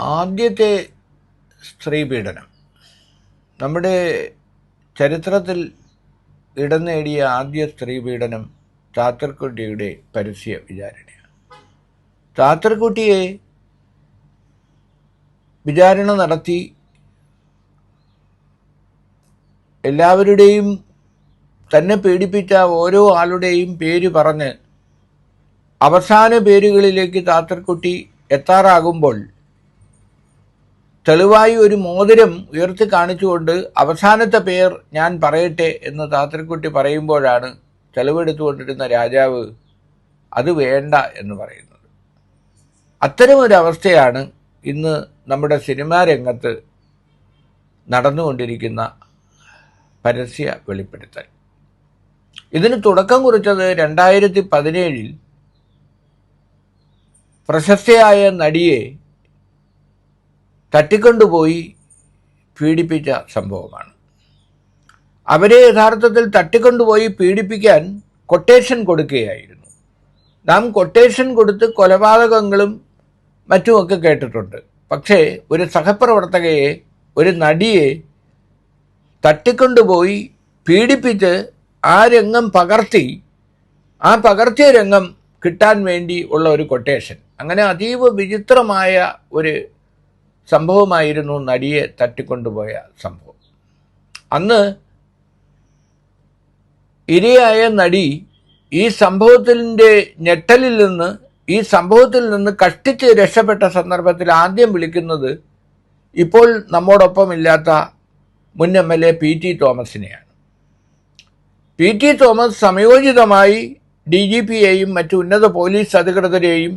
ആദ്യത്തെ സ്ത്രീപീഡനം നമ്മുടെ ചരിത്രത്തിൽ ഇടം നേടിയ ആദ്യ സ്ത്രീപീഡനം ചാത്തർകുട്ടിയുടെ പരസ്യ വിചാരണയാണ്. ചാത്തർകുട്ടിയെ വിചാരണ നടത്തി എല്ലാവരുടെയും തന്നെ പീഡിപ്പിച്ച ഓരോ ആളുടെയും പേര് പറഞ്ഞ് അവസാന പേരുകളിലേക്ക് ചാത്തർകുട്ടി എത്താറാകുമ്പോൾ തെളിവായി ഒരു മോതിരം ഉയർത്തി കാണിച്ചുകൊണ്ട് അവസാനത്തെ പേർ ഞാൻ പറയട്ടെ എന്ന് ചാത്തർകുട്ടി പറയുമ്പോഴാണ് തെളിവെടുത്തുകൊണ്ടിരുന്ന രാജാവ് അത് വേണ്ട എന്ന് പറയുന്നത്. അത്തരമൊരവസ്ഥയാണ് ഇന്ന് നമ്മുടെ സിനിമാ രംഗത്ത് നടന്നുകൊണ്ടിരിക്കുന്ന പരസ്യ വെളിപ്പെടുത്തൽ. ഇതിന് തുടക്കം കുറിച്ചത് 2017 പ്രശസ്തയായ നടിയെ തട്ടിക്കൊണ്ടുപോയി പീഡിപ്പിച്ച സംഭവമാണ്. അവരെ യഥാർത്ഥത്തിൽ തട്ടിക്കൊണ്ടുപോയി പീഡിപ്പിക്കാൻ കൊട്ടേഷൻ കൊടുക്കുകയായിരുന്നു. നാം കൊട്ടേഷൻ കൊടുത്ത് കൊലപാതകങ്ങളും മറ്റുമൊക്കെ കേട്ടിട്ടുണ്ട്. പക്ഷേ ഒരു സഹപ്രവർത്തകയെ, ഒരു നടിയെ തട്ടിക്കൊണ്ടുപോയി പീഡിപ്പിച്ച് ആ രംഗം പകർത്തി, ആ പകർത്തിയ രംഗം കിട്ടാൻ വേണ്ടി ഉള്ള ഒരു കൊട്ടേഷൻ, അങ്ങനെ അതീവ വിചിത്രമായ ഒരു സംഭവമായിരുന്നു നടിയെ തട്ടിക്കൊണ്ടുപോയ സംഭവം. അന്ന് ഇരയായ നടി ഈ സംഭവത്തിൻ്റെ ഞെട്ടലിൽ നിന്ന്, ഈ സംഭവത്തിൽ നിന്ന് കഷ്ടിച്ച് രക്ഷപ്പെട്ട സന്ദർഭത്തിൽ ആദ്യം വിളിക്കുന്നത് ഇപ്പോൾ നമ്മോടൊപ്പം ഇല്ലാത്ത മുൻ MLA PT തോമസിനെയാണ്. PT തോമസ് സമയോചിതമായി DGPയെയും മറ്റു ഉന്നത പോലീസ് അധികൃതരെയും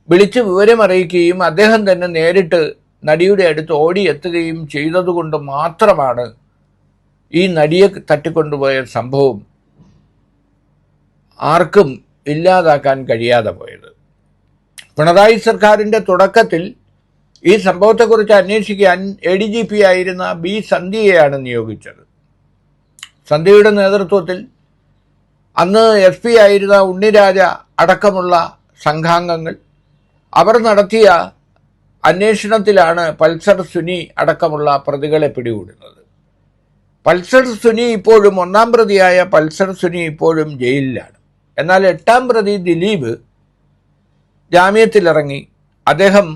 വിളിച്ച് വിവരമറിയിക്കുകയും അദ്ദേഹം തന്നെ നേരിട്ട് നടിയുടെ അടുത്ത് ഓടിയെത്തുകയും ചെയ്തതുകൊണ്ട് മാത്രമാണ് ഈ നടിയെ തട്ടിക്കൊണ്ടുപോയ സംഭവം ആർക്കും ഇല്ലാതാക്കാൻ കഴിയാതെ പോയത്. പിണറായി സർക്കാരിൻ്റെ തുടക്കത്തിൽ ഈ സംഭവത്തെക്കുറിച്ച് അന്വേഷിക്കാൻ ADGP ആയിരുന്ന B സന്ധ്യയെയാണ് നിയോഗിച്ചത്. സന്ധ്യയുടെ നേതൃത്വത്തിൽ അന്ന് SP ആയിരുന്ന ഉണ്ണിരാജ അടക്കമുള്ള സംഘാംഗങ്ങൾ അവർ നടത്തിയ അന്വേഷണത്തിലാണ് പൾസർ സുനി അടക്കമുള്ള പ്രതികളെ പിടികൂടുന്നത്. പൾസർ സുനി ഇപ്പോഴും, ഒന്നാം പ്രതിയായ പൾസർ സുനി ഇപ്പോഴും ജയിലിലാണ്. എന്നാൽ 8ാം പ്രതി ദിലീപ് ജാമ്യത്തിലിറങ്ങി. അദ്ദേഹം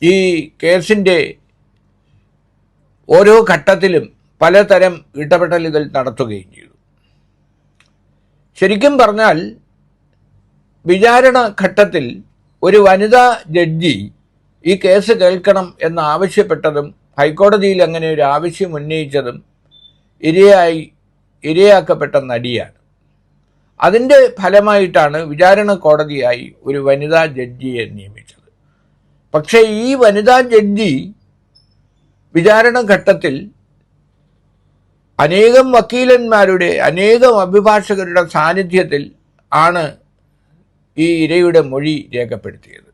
ഈ കേസിൻ്റെ ഓരോ ഘട്ടത്തിലും പലതരം ഇടപെടലുകൾ നടത്തുകയും ചെയ്തു. ശരിക്കും പറഞ്ഞാൽ വിചാരണ ഘട്ടത്തിൽ ഒരു വനിതാ ജഡ്ജി ഈ കേസ് കേൾക്കണം എന്നാവശ്യപ്പെട്ടതും ഹൈക്കോടതിയിൽ അങ്ങനെ ഒരു ആവശ്യം ഉന്നയിച്ചതും ഇരയാക്കപ്പെട്ട നടിയാണ്. അതിൻ്റെ ഫലമായിട്ടാണ് വിചാരണ കോടതിയായി ഒരു വനിതാ ജഡ്ജിയെ നിയമിച്ചത്. പക്ഷേ ഈ വനിതാ ജഡ്ജി വിചാരണ ഘട്ടത്തിൽ അനേകം വക്കീലന്മാരുടെ, അനേകം അഭിഭാഷകരുടെ സാന്നിധ്യത്തിൽ ആണ് ഈ ഇരയുടെ മൊഴി രേഖപ്പെടുത്തിയത്.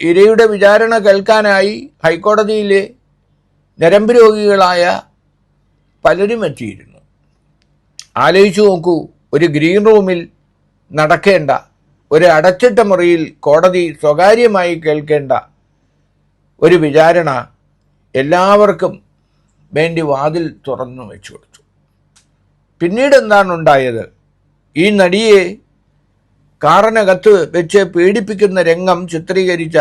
ഇരയുടെ വിചാരണ കേൾക്കാനായി ഹൈക്കോടതിയിലെ ഞരമ്പ് രോഗികളായ പലരും എത്തിയിരുന്നു. ആലോചിച്ചു നോക്കൂ, ഒരു ഗ്രീൻ റൂമിൽ നടക്കേണ്ട, ഒരു അടച്ചിട്ട മുറിയിൽ കോടതി സ്വകാര്യമായി കേൾക്കേണ്ട ഒരു വിചാരണ എല്ലാവർക്കും വേണ്ടി വാതിൽ തുറന്നു വെച്ചു കൊടുത്തു. പിന്നീട് എന്താണ് ഉണ്ടായത്? ഈ നടിയെ കാറിനകത്ത് വെച്ച് പീഡിപ്പിക്കുന്ന രംഗം ചിത്രീകരിച്ച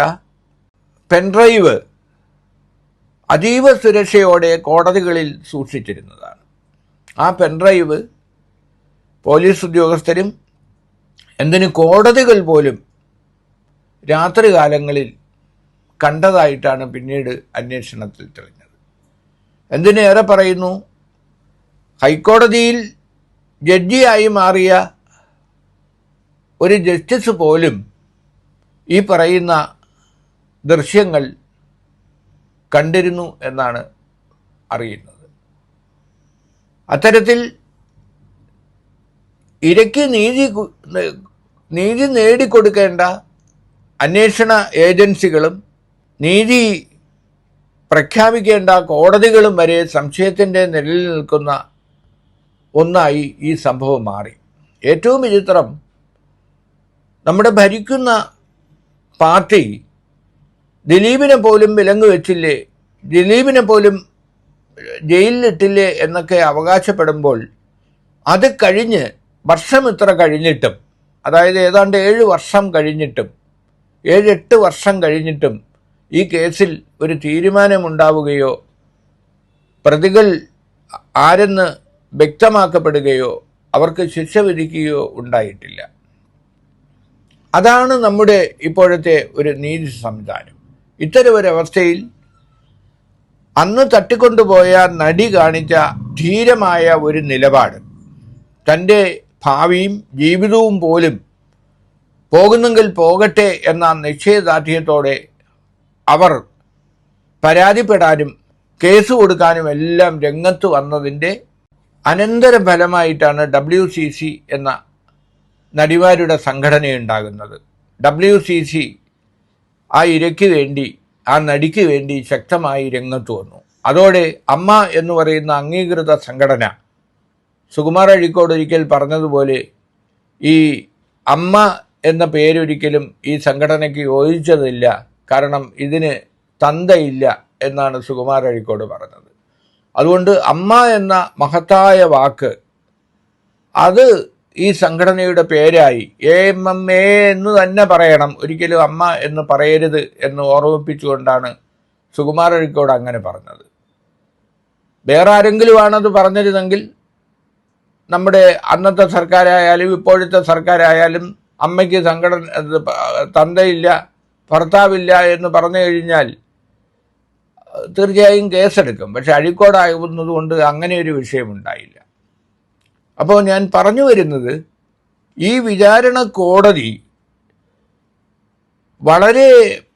പെൻഡ്രൈവ് അതീവ സുരക്ഷയോടെ കോടതികളിൽ സൂക്ഷിച്ചിരുന്നതാണ്. ആ പെൻഡ്രൈവ് പോലീസ് ഉദ്യോഗസ്ഥരും, എന്തിന് കോടതികൾ പോലും രാത്രികാലങ്ങളിൽ കണ്ടതായിട്ടാണ് പിന്നീട് അന്വേഷണത്തിൽ തെളിഞ്ഞത്. എന്തിനേറെ പറയുന്നു, ഹൈക്കോടതിയിൽ ജഡ്ജിയായി മാറിയ ഒരു ജസ്റ്റിസ് പോലും ഈ പറയുന്ന ദൃശ്യങ്ങൾ കണ്ടിരുന്നു എന്നാണ് അറിയുന്നത്. അത്തരത്തിൽ ഇരയ്ക്ക് നീതി നേടിക്കൊടുക്കേണ്ട അന്വേഷണ ഏജൻസികളും നീതി പ്രഖ്യാപിക്കേണ്ട കോടതികളും വരെ സംശയത്തിൻ്റെ നിഴലിൽ നിൽക്കുന്ന ഒന്നായി ഈ സംഭവം മാറി. ഏറ്റവും വിചിത്രം, നമ്മുടെ ഭരിക്കുന്ന പാർട്ടി ദിലീപിനെ പോലും വിലങ്ങ് വെച്ചില്ലേ, ദിലീപിനെ പോലും ജയിലിലിട്ടില്ലേ എന്നൊക്കെ അവകാശപ്പെടുമ്പോൾ അത് കഴിഞ്ഞ് വർഷം ഇത്ര കഴിഞ്ഞിട്ടും, അതായത് ഏതാണ്ട് 7 വർഷം കഴിഞ്ഞിട്ടും 7-8 വർഷം കഴിഞ്ഞിട്ടും ഈ കേസിൽ ഒരു തീരുമാനമുണ്ടാവുകയോ പ്രതികൾ ആരെന്ന് വ്യക്തമാക്കപ്പെടുകയോ അവർക്ക് ശിക്ഷ വിധിക്കുകയോ ഉണ്ടായിട്ടില്ല. അതാണ് നമ്മുടെ ഇപ്പോഴത്തെ ഒരു നീതി സംവിധാനം. ഇത്തരമൊരവസ്ഥയിൽ അന്ന് തട്ടിക്കൊണ്ടുപോയ നടി കാണിച്ച ധീരമായ ഒരു നിലപാട്, തൻ്റെ ഭാവിയും ജീവിതവും പോലും പോകുന്നെങ്കിൽ പോകട്ടെ എന്ന നിശ്ചയദാർഢ്യത്തോടെ അവർ പരാതിപ്പെടാനും കേസ് കൊടുക്കാനും എല്ലാം രംഗത്ത് വന്നതിൻ്റെ അനന്തരഫലമായിട്ടാണ് WCC എന്ന നടിമാരുടെ സംഘടനയുണ്ടാകുന്നത്. WCC ആ ഇരയ്ക്ക് വേണ്ടി, ആ നടിക്ക് വേണ്ടി ശക്തമായി രംഗത്ത് വന്നു. അതോടെ അമ്മ എന്ന് പറയുന്ന അംഗീകൃത സംഘടന, സുകുമാർ അഴീക്കോട് ഒരിക്കൽ പറഞ്ഞതുപോലെ, ഈ അമ്മ എന്ന പേരൊരിക്കലും ഈ സംഘടനയ്ക്ക് യോജിച്ചതില്ല, കാരണം ഇതിന് തന്തയില്ല എന്നാണ് സുകുമാർ അഴീക്കോട് പറഞ്ഞത്. അതുകൊണ്ട് അമ്മ എന്ന മഹത്തായ വാക്ക് അത് ഈ സംഘടനയുടെ പേരായി. AMMA എന്ന് തന്നെ പറയണം, ഒരിക്കലും അമ്മ എന്ന് പറയരുത് എന്ന് ഓർമ്മിപ്പിച്ചുകൊണ്ടാണ് സുകുമാർ അഴീക്കോട് അങ്ങനെ പറഞ്ഞത്. വേറെ ആരെങ്കിലുമാണത് പറഞ്ഞിരുന്നെങ്കിൽ നമ്മുടെ അന്നത്തെ സർക്കാരായാലും ഇപ്പോഴത്തെ സർക്കാരായാലും അമ്മയ്ക്ക് തന്തയില്ല, ഭർത്താവില്ല എന്ന് പറഞ്ഞു കഴിഞ്ഞാൽ തീർച്ചയായും കേസെടുക്കും. പക്ഷെ അഴീക്കോടാകുന്നത് കൊണ്ട് അങ്ങനെ ഒരു വിഷയമുണ്ടായില്ല. അപ്പോൾ ഞാൻ പറഞ്ഞു വരുന്നത്, ഈ വിചാരണ കോടതി വളരെ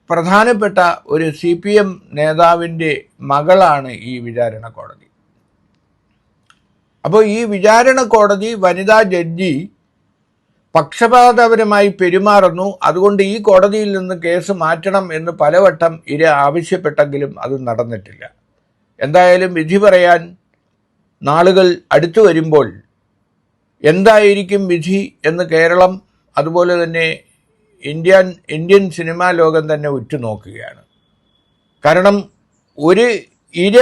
പ്രധാനപ്പെട്ട ഒരു CPM നേതാവിൻ്റെ മകളാണ് ഈ വിചാരണ കോടതി. അപ്പോൾ ഈ വിചാരണ കോടതി വനിതാ ജഡ്ജി പക്ഷപാതപരമായി പെരുമാറുന്നു. അതുകൊണ്ട് ഈ കോടതിയിൽ നിന്ന് കേസ് മാറ്റണം എന്ന് പലവട്ടം ഇര ആവശ്യപ്പെട്ടെങ്കിലും അത് നടന്നിട്ടില്ല. എന്തായാലും വിധി പറയാൻ നാളുകൾ അടുത്തു വരുമ്പോൾ എന്തായിരിക്കും വിധി എന്ന് കേരളം, അതുപോലെ തന്നെ ഇന്ത്യൻ സിനിമാ ലോകം തന്നെ ഉറ്റുനോക്കുകയാണ്. കാരണം ഒരു ഇര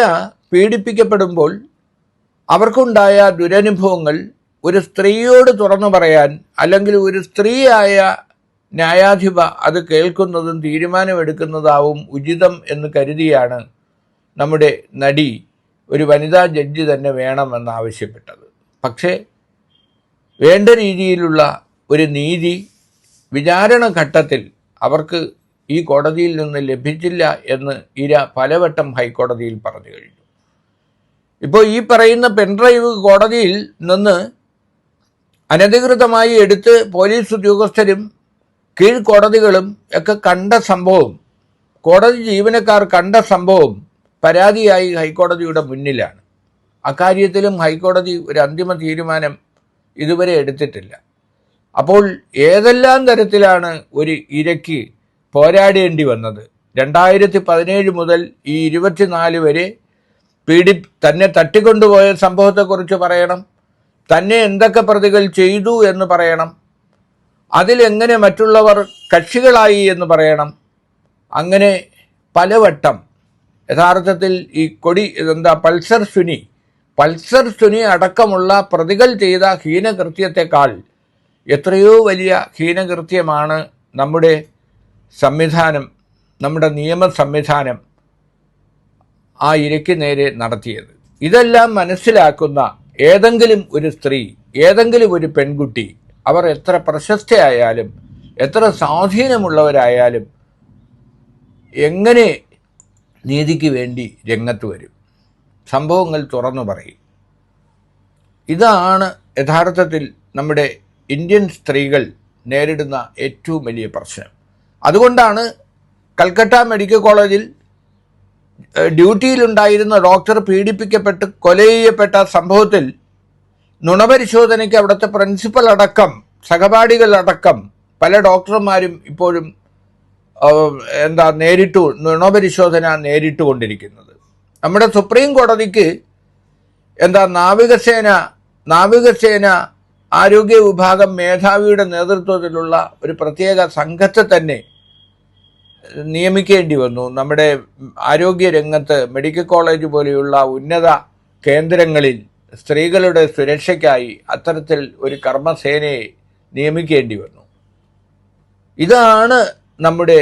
പീഡിപ്പിക്കപ്പെടുമ്പോൾ അവർക്കുണ്ടായ ദുരനുഭവങ്ങൾ ഒരു സ്ത്രീയോട് തുറന്നു പറയാൻ, അല്ലെങ്കിൽ ഒരു സ്ത്രീയായ ന്യായാധിപ അത് കേൾക്കുന്നതും തീരുമാനമെടുക്കുന്നതാവും ഉചിതം എന്ന് കരുതിയാണ് നമ്മുടെ നടി ഒരു വനിതാ ജഡ്ജി തന്നെ വേണമെന്ന് ആവശ്യപ്പെട്ടത്. പക്ഷേ വേണ്ട രീതിയിലുള്ള ഒരു നീതി വിചാരണ ഘട്ടത്തിൽ അവർക്ക് ഈ കോടതിയിൽ നിന്ന് ലഭിച്ചില്ല എന്ന് ഇര പലവട്ടം ഹൈക്കോടതിയിൽ പറഞ്ഞു കഴിഞ്ഞു. ഇപ്പോൾ ഈ പറയുന്ന പെൻഡ്രൈവ് കോടതിയിൽ നിന്ന് അനധികൃതമായി എടുത്ത് പോലീസ് ഉദ്യോഗസ്ഥരും കീഴ്ക്കോടതികളും ഒക്കെ കണ്ട സംഭവം, കോടതി ജീവനക്കാർ കണ്ട സംഭവം പരാതിയായി ഹൈക്കോടതിയുടെ മുന്നിലാണ്. അക്കാര്യത്തിലും ഹൈക്കോടതി ഒരു അന്തിമ തീരുമാനം ഇതുവരെ എടുത്തിട്ടില്ല. അപ്പോൾ ഏതെല്ലാം തരത്തിലാണ് ഒരു ഇരയ്ക്ക് പോരാടേണ്ടി വന്നത്? 2017 മുതൽ ഈ 24 വരെ തന്നെ തട്ടിക്കൊണ്ടുപോയ സംഭവത്തെക്കുറിച്ച് പറയണം, തന്നെ എന്തൊക്കെ പ്രതികൾ ചെയ്തു എന്ന് പറയണം, അതിലെങ്ങനെ മറ്റുള്ളവർ കക്ഷികളായി എന്ന് പറയണം. അങ്ങനെ പലവട്ടം യഥാർത്ഥത്തിൽ ഈ പൾസർ സുനി അടക്കമുള്ള പ്രതികൾ ചെയ്ത ഹീനകൃത്യത്തെക്കാൾ എത്രയോ വലിയ ഹീനകൃത്യമാണ് നമ്മുടെ സംവിധാനം, നമ്മുടെ നിയമ സംവിധാനം ആ ഇരയ്ക്ക് നേരെ നടത്തിയത്. ഇതെല്ലാം മനസ്സിലാക്കുന്ന ഏതെങ്കിലും ഒരു സ്ത്രീ, ഏതെങ്കിലും ഒരു പെൺകുട്ടി, അവർ എത്ര പ്രശസ്തയായാലും എത്ര സ്വാധീനമുള്ളവരായാലും എങ്ങനെ നീതിക്ക് വേണ്ടി രംഗത്ത് വരും? സംഭവങ്ങൾ തുറന്നു പറയും. ഇതാണ് യഥാർത്ഥത്തിൽ നമ്മുടെ ഇന്ത്യൻ സ്ത്രീകൾ നേരിടുന്ന ഏറ്റവും വലിയ പ്രശ്നം. അതുകൊണ്ടാണ് കൽക്കട്ട മെഡിക്കൽ കോളേജിൽ ഡ്യൂട്ടിയിലുണ്ടായിരുന്ന ഡോക്ടർ പീഡിപ്പിക്കപ്പെട്ട് കൊല ചെയ്യപ്പെട്ട സംഭവത്തിൽ നുണപരിശോധനയ്ക്ക് അവിടുത്തെ പ്രിൻസിപ്പൽ അടക്കം സഹപാഠികളടക്കം പല ഡോക്ടർമാരും ഇപ്പോഴും നുണപരിശോധന നേരിട്ടുകൊണ്ടിരിക്കുന്നത്. നമ്മുടെ സുപ്രീം കോടതിക്ക് നാവികസേന ആരോഗ്യ വിഭാഗം മേധാവിയുടെ നേതൃത്വത്തിലുള്ള ഒരു പ്രത്യേക സംഘത്തെ തന്നെ നിയമിക്കേണ്ടി വന്നു. നമ്മുടെ ആരോഗ്യരംഗത്ത് മെഡിക്കൽ കോളേജ് പോലെയുള്ള ഉന്നത കേന്ദ്രങ്ങളിൽ സ്ത്രീകളുടെ സുരക്ഷയ്ക്കായി അത്തരത്തിൽ ഒരു കർമ്മസേനയെ നിയമിക്കേണ്ടി വന്നു. ഇതാണ് നമ്മുടെ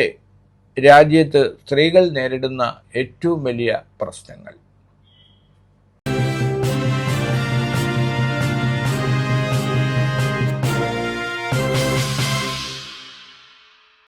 രാജ്യത്ത് സ്ത്രീകൾ നേരിടുന്ന ഏറ്റവും വലിയ പ്രശ്നങ്ങൾ.